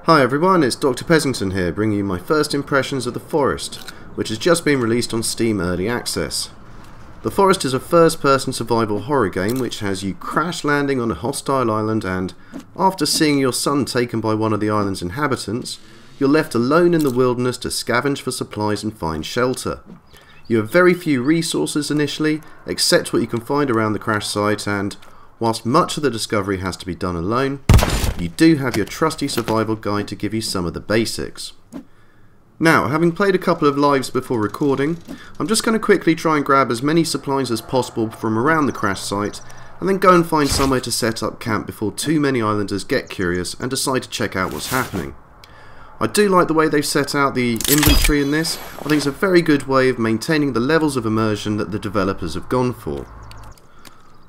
Hi everyone, it's Dr. Pessington here, bringing you my first impressions of The Forest, which has just been released on Steam Early Access. The Forest is a first-person survival horror game which has you crash landing on a hostile island and, after seeing your son taken by one of the island's inhabitants, you're left alone in the wilderness to scavenge for supplies and find shelter. You have very few resources initially, except what you can find around the crash site, and whilst much of the discovery has to be done alone, you do have your trusty survival guide to give you some of the basics. Now, having played a couple of lives before recording, I'm just going to quickly try and grab as many supplies as possible from around the crash site, and then go and find somewhere to set up camp before too many islanders get curious and decide to check out what's happening. I do like the way they've set out the inventory in this. I think it's a very good way of maintaining the levels of immersion that the developers have gone for.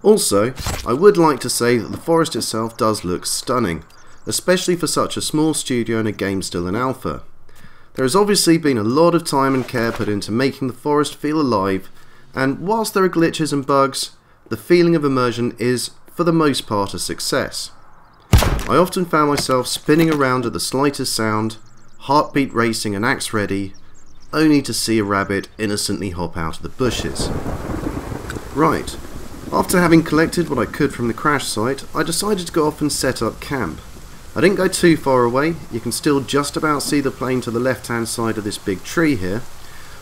Also, I would like to say that the forest itself does look stunning, especially for such a small studio and a game still in alpha. There has obviously been a lot of time and care put into making the forest feel alive, and whilst there are glitches and bugs, the feeling of immersion is, for the most part, a success. I often found myself spinning around at the slightest sound, heartbeat racing and axe ready, only to see a rabbit innocently hop out of the bushes. Right. After having collected what I could from the crash site, I decided to go off and set up camp. I didn't go too far away, you can still just about see the plane to the left hand side of this big tree here,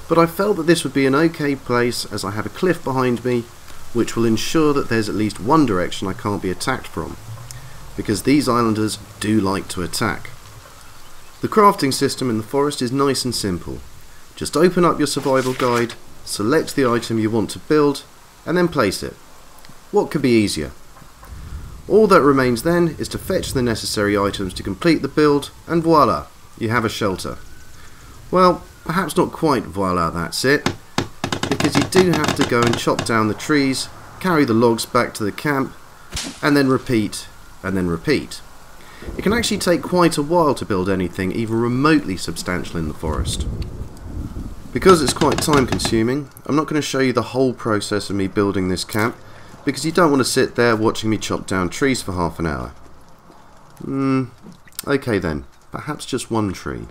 but I felt that this would be an okay place as I have a cliff behind me, which will ensure that there's at least one direction I can't be attacked from, because these islanders do like to attack. The crafting system in the forest is nice and simple. Just open up your survival guide, select the item you want to build, and then place it. What could be easier? All that remains then is to fetch the necessary items to complete the build, and voila, you have a shelter. Well, perhaps not quite voila, that's it, because you do have to go and chop down the trees, carry the logs back to the camp, and then repeat, and then repeat. It can actually take quite a while to build anything even remotely substantial in the forest. Because it's quite time consuming, I'm not going to show you the whole process of me building this camp, because you don't want to sit there watching me chop down trees for half an hour. Okay then, perhaps just one tree.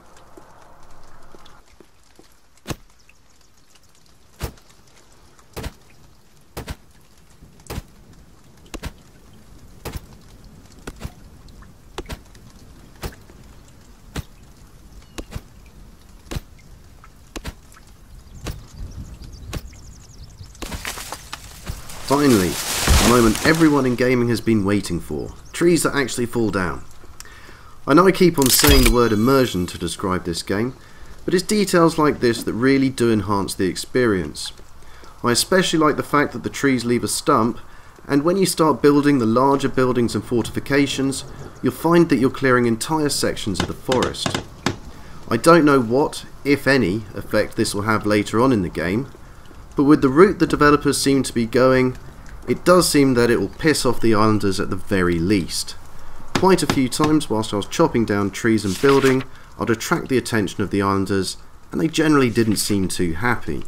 Finally, the moment everyone in gaming has been waiting for. Trees that actually fall down. I know I keep on saying the word immersion to describe this game, but it's details like this that really do enhance the experience. I especially like the fact that the trees leave a stump, and when you start building the larger buildings and fortifications, you'll find that you're clearing entire sections of the forest. I don't know what, if any, effect this will have later on in the game, but with the route the developers seem to be going, it does seem that it will piss off the islanders at the very least. Quite a few times whilst I was chopping down trees and building, I'd attract the attention of the islanders, and they generally didn't seem too happy.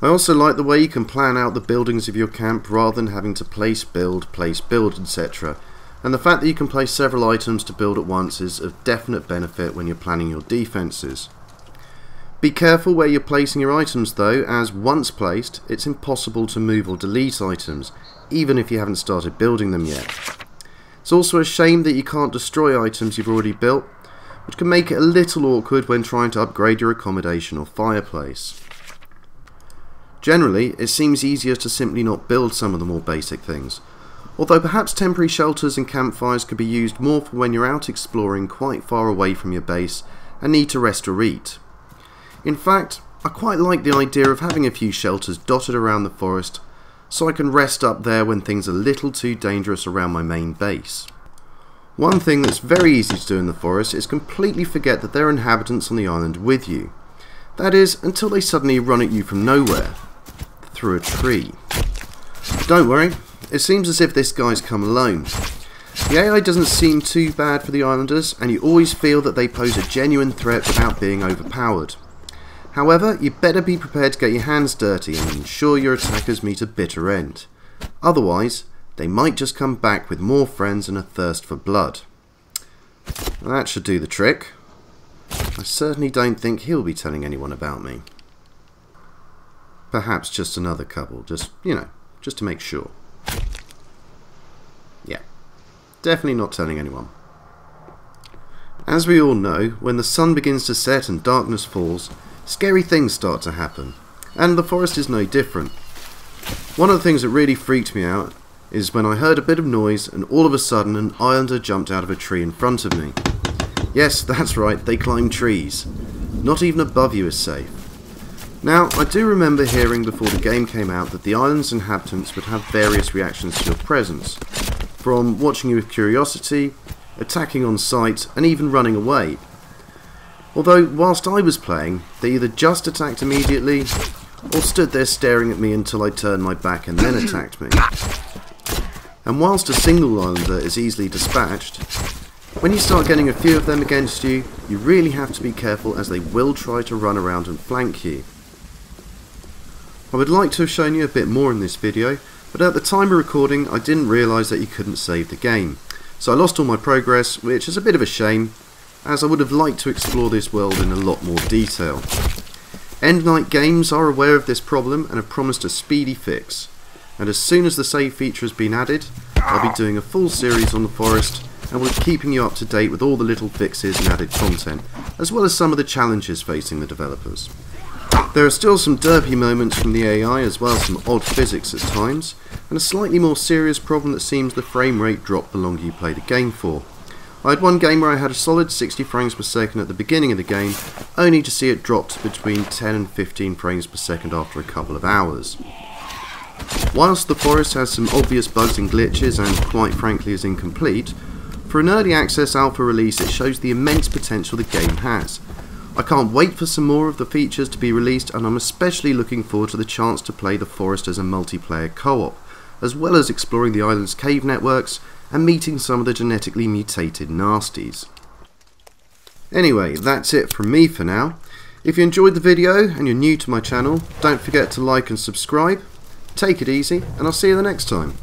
I also like the way you can plan out the buildings of your camp rather than having to place, build, etc. And the fact that you can place several items to build at once is of definite benefit when you're planning your defences. Be careful where you're placing your items though, as once placed, it's impossible to move or delete items, even if you haven't started building them yet. It's also a shame that you can't destroy items you've already built, which can make it a little awkward when trying to upgrade your accommodation or fireplace. Generally, it seems easier to simply not build some of the more basic things, although perhaps temporary shelters and campfires could be used more for when you're out exploring quite far away from your base and need to rest or eat. In fact, I quite like the idea of having a few shelters dotted around the forest so I can rest up there when things are a little too dangerous around my main base. One thing that's very easy to do in the forest is completely forget that there are inhabitants on the island with you. That is, until they suddenly run at you from nowhere, through a tree. Don't worry, it seems as if this guy's come alone. The AI doesn't seem too bad for the islanders, and you always feel that they pose a genuine threat without being overpowered. However, you better be prepared to get your hands dirty and ensure your attackers meet a bitter end. Otherwise, they might just come back with more friends and a thirst for blood. That should do the trick. I certainly don't think he'll be telling anyone about me. Perhaps just another couple, just, you know, just to make sure. Yeah, definitely not telling anyone. As we all know, when the sun begins to set and darkness falls, scary things start to happen, and the forest is no different. One of the things that really freaked me out is when I heard a bit of noise and all of a sudden an islander jumped out of a tree in front of me. Yes, that's right, they climb trees. Not even above you is safe. Now, I do remember hearing before the game came out that the island's inhabitants would have various reactions to your presence, from watching you with curiosity, attacking on sight, and even running away. Although, whilst I was playing, they either just attacked immediately, or stood there staring at me until I turned my back and then attacked me. And whilst a single islander is easily dispatched, when you start getting a few of them against you, you really have to be careful as they will try to run around and flank you. I would like to have shown you a bit more in this video, but at the time of recording I didn't realise that you couldn't save the game. So I lost all my progress, which is a bit of a shame, as I would have liked to explore this world in a lot more detail. Endnight Games are aware of this problem and have promised a speedy fix, and as soon as the save feature has been added, I'll be doing a full series on the forest and will be keeping you up to date with all the little fixes and added content, as well as some of the challenges facing the developers. There are still some derpy moments from the AI, as well as some odd physics at times, and a slightly more serious problem that seems the frame rate dropped the longer you play the game for. I had one game where I had a solid 60 frames per second at the beginning of the game, only to see it drop to between 10 and 15 frames per second after a couple of hours. Whilst the forest has some obvious bugs and glitches and quite frankly is incomplete, for an early access alpha release it shows the immense potential the game has. I can't wait for some more of the features to be released, and I'm especially looking forward to the chance to play the forest as a multiplayer co-op, as well as exploring the island's cave networks and meeting some of the genetically mutated nasties. Anyway, that's it from me for now. If you enjoyed the video and you're new to my channel, don't forget to like and subscribe. Take it easy, and I'll see you the next time.